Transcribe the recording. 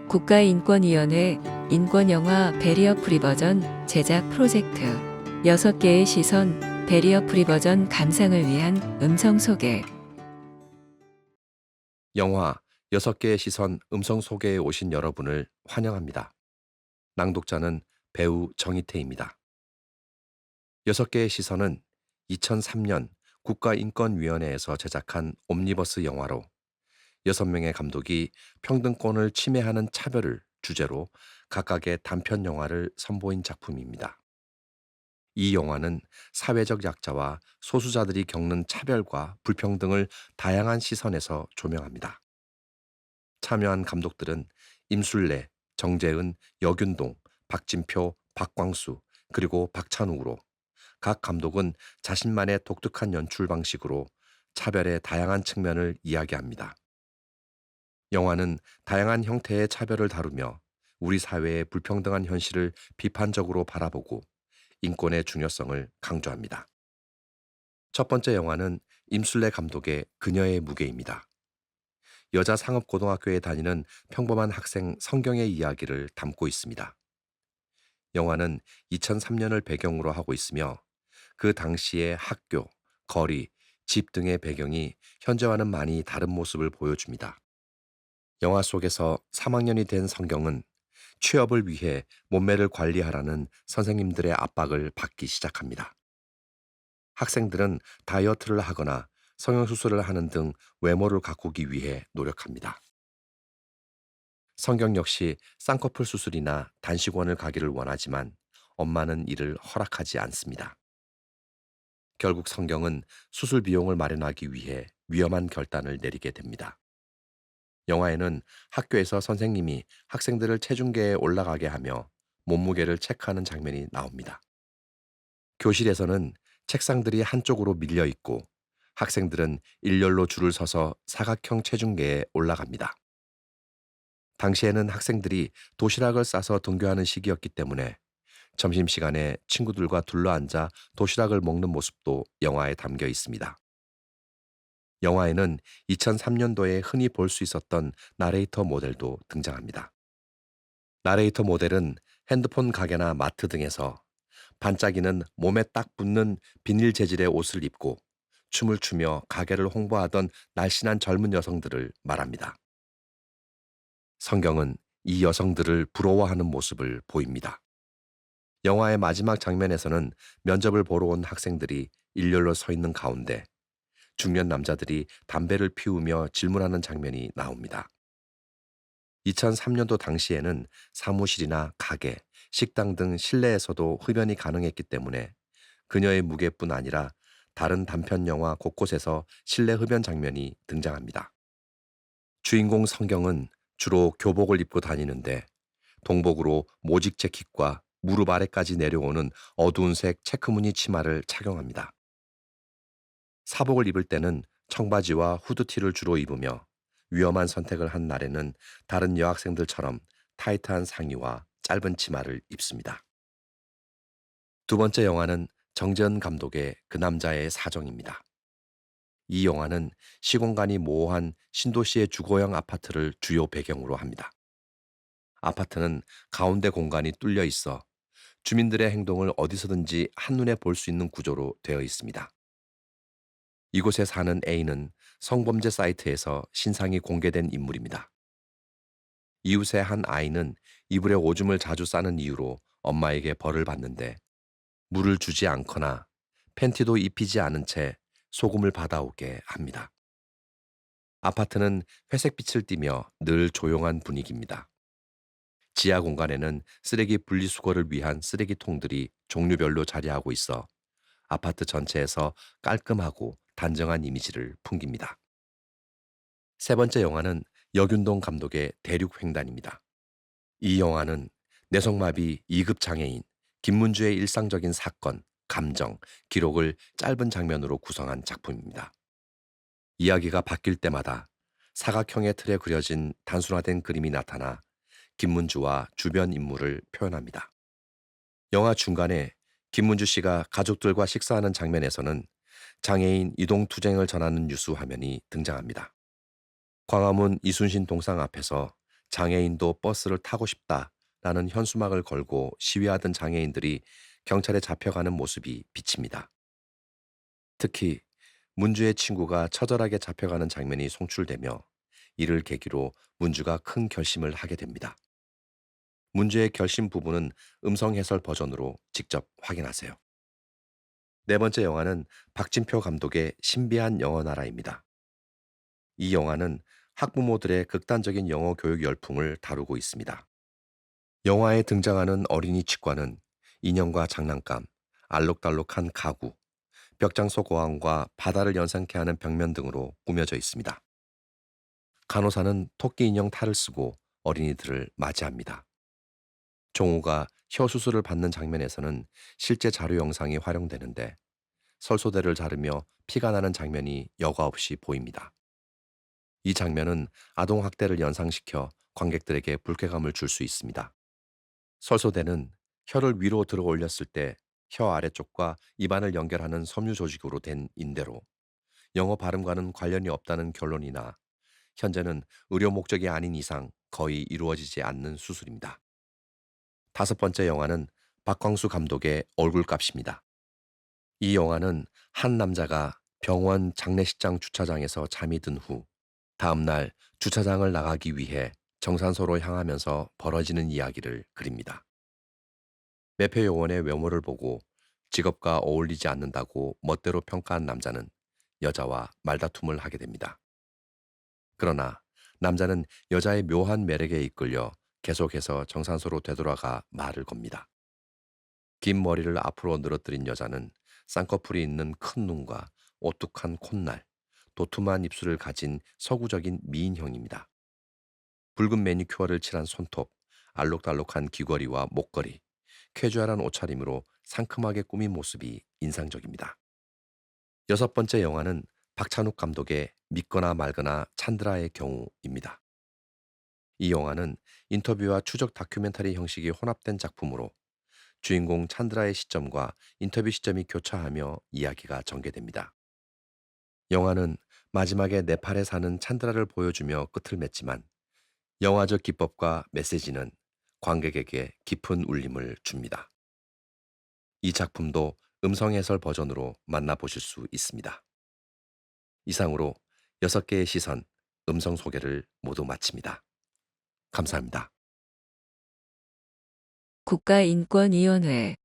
국가인권위원회 인권영화 배리어 프리 버전 제작 프로젝트 6개의 시선 배리어 프리 버전 감상을 위한 음성 소개. 영화 6개의 시선 음성 소개에 오신 여러분을 환영합니다. 낭독자는 배우 정희태입니다. 6개의 시선은 2003년 국가인권위원회에서 제작한 옴니버스 영화로 6명의 감독이 평등권을 침해하는 차별을 주제로 각각의 단편 영화를 선보인 작품입니다. 이 영화는 사회적 약자와 소수자들이 겪는 차별과 불평등을 다양한 시선에서 조명합니다. 참여한 감독들은 임술래, 정재은, 여균동, 박진표, 박광수, 그리고 박찬욱으로 각 감독은 자신만의 독특한 연출 방식으로 차별의 다양한 측면을 이야기합니다. 영화는 다양한 형태의 차별을 다루며 우리 사회의 불평등한 현실을 비판적으로 바라보고 인권의 중요성을 강조합니다. 첫 번째 영화는 임술래 감독의 그녀의 무게입니다. 여자 상업고등학교에 다니는 평범한 학생 성경의 이야기를 담고 있습니다. 영화는 2003년을 배경으로 하고 있으며 그 당시의 학교, 거리, 집 등의 배경이 현재와는 많이 다른 모습을 보여줍니다. 영화 속에서 3학년이 된 성경은 취업을 위해 몸매를 관리하라는 선생님들의 압박을 받기 시작합니다. 학생들은 다이어트를 하거나 성형수술을 하는 등 외모를 가꾸기 위해 노력합니다. 성경 역시 쌍꺼풀 수술이나 단식원을 가기를 원하지만 엄마는 이를 허락하지 않습니다. 결국 성경은 수술 비용을 마련하기 위해 위험한 결단을 내리게 됩니다. 영화에는 학교에서 선생님이 학생들을 체중계에 올라가게 하며 몸무게를 체크하는 장면이 나옵니다. 교실에서는 책상들이 한쪽으로 밀려 있고 학생들은 일렬로 줄을 서서 사각형 체중계에 올라갑니다. 당시에는 학생들이 도시락을 싸서 등교하는 시기였기 때문에 점심시간에 친구들과 둘러앉아 도시락을 먹는 모습도 영화에 담겨 있습니다. 영화에는 2003년도에 흔히 볼 수 있었던 나레이터 모델도 등장합니다. 나레이터 모델은 핸드폰 가게나 마트 등에서 반짝이는 몸에 딱 붙는 비닐 재질의 옷을 입고 춤을 추며 가게를 홍보하던 날씬한 젊은 여성들을 말합니다. 성경은 이 여성들을 부러워하는 모습을 보입니다. 영화의 마지막 장면에서는 면접을 보러 온 학생들이 일렬로 서 있는 가운데 중년 남자들이 담배를 피우며 질문하는 장면이 나옵니다. 2003년도 당시에는 사무실이나 가게, 식당 등 실내에서도 흡연이 가능했기 때문에 그녀의 무게뿐 아니라 다른 단편 영화 곳곳에서 실내 흡연 장면이 등장합니다. 주인공 성경은 주로 교복을 입고 다니는데 동복으로 모직 재킷과 무릎 아래까지 내려오는 어두운 색 체크무늬 치마를 착용합니다. 사복을 입을 때는 청바지와 후드티를 주로 입으며 위험한 선택을 한 날에는 다른 여학생들처럼 타이트한 상의와 짧은 치마를 입습니다. 두 번째 영화는 정재은 감독의 그 남자의 사정입니다. 이 영화는 시공간이 모호한 신도시의 주거형 아파트를 주요 배경으로 합니다. 아파트는 가운데 공간이 뚫려 있어 주민들의 행동을 어디서든지 한눈에 볼 수 있는 구조로 되어 있습니다. 이곳에 사는 A는 성범죄 사이트에서 신상이 공개된 인물입니다. 이웃의 한 아이는 이불에 오줌을 자주 싸는 이유로 엄마에게 벌을 받는데 물을 주지 않거나 팬티도 입히지 않은 채 소금을 받아오게 합니다. 아파트는 회색빛을 띠며 늘 조용한 분위기입니다. 지하 공간에는 쓰레기 분리수거를 위한 쓰레기통들이 종류별로 자리하고 있어 아파트 전체에서 깔끔하고 단정한 이미지를 풍깁니다. 세 번째 영화는 여균동 감독의 대륙횡단입니다. 이 영화는 뇌성마비 2급 장애인 김문주의 일상적인 사건, 감정, 기록을 짧은 장면으로 구성한 작품입니다. 이야기가 바뀔 때마다 사각형의 틀에 그려진 단순화된 그림이 나타나 김문주와 주변 인물을 표현합니다. 영화 중간에 김문주 씨가 가족들과 식사하는 장면에서는 장애인 이동투쟁을 전하는 뉴스 화면이 등장합니다. 광화문 이순신 동상 앞에서 장애인도 버스를 타고 싶다라는 현수막을 걸고 시위하던 장애인들이 경찰에 잡혀가는 모습이 비칩니다. 특히 문주의 친구가 처절하게 잡혀가는 장면이 송출되며 이를 계기로 문주가 큰 결심을 하게 됩니다. 문주의 결심 부분은 음성 해설 버전으로 직접 확인하세요. 네 번째 영화는 박진표 감독의 신비한 영어 나라입니다. 이 영화는 학부모들의 극단적인 영어 교육 열풍을 다루고 있습니다. 영화에 등장하는 어린이 치과는 인형과 장난감, 알록달록한 가구, 벽장 속 어항과 바다를 연상케 하는 벽면 등으로 꾸며져 있습니다. 간호사는 토끼 인형 탈을 쓰고 어린이들을 맞이합니다. 종우가 혀 수술을 받는 장면에서는 실제 자료 영상이 활용되는데 설소대를 자르며 피가 나는 장면이 여과 없이 보입니다. 이 장면은 아동학대를 연상시켜 관객들에게 불쾌감을 줄 수 있습니다. 설소대는 혀를 위로 들어 올렸을 때 혀 아래쪽과 입안을 연결하는 섬유 조직으로 된 인대로 영어 발음과는 관련이 없다는 결론이나 현재는 의료 목적이 아닌 이상 거의 이루어지지 않는 수술입니다. 다섯 번째 영화는 박광수 감독의 얼굴값입니다. 이 영화는 한 남자가 병원 장례식장 주차장에서 잠이 든 후 다음날 주차장을 나가기 위해 정산소로 향하면서 벌어지는 이야기를 그립니다. 매표 요원의 외모를 보고 직업과 어울리지 않는다고 멋대로 평가한 남자는 여자와 말다툼을 하게 됩니다. 그러나 남자는 여자의 묘한 매력에 이끌려 계속해서 정산소로 되돌아가 말을 겁니다. 긴 머리를 앞으로 늘어뜨린 여자는 쌍꺼풀이 있는 큰 눈과 오뚝한 콧날, 도톰한 입술을 가진 서구적인 미인형입니다. 붉은 매니큐어를 칠한 손톱, 알록달록한 귀걸이와 목걸이, 캐주얼한 옷차림으로 상큼하게 꾸민 모습이 인상적입니다. 여섯 번째 영화는 박찬욱 감독의 믿거나 말거나 찬드라의 경우입니다. 이 영화는 인터뷰와 추적 다큐멘터리 형식이 혼합된 작품으로 주인공 찬드라의 시점과 인터뷰 시점이 교차하며 이야기가 전개됩니다. 영화는 마지막에 네팔에 사는 찬드라를 보여주며 끝을 맺지만 영화적 기법과 메시지는 관객에게 깊은 울림을 줍니다. 이 작품도 음성 해설 버전으로 만나보실 수 있습니다. 이상으로 6개의 시선, 음성 소개를 모두 마칩니다. 감사합니다. 국가인권위원회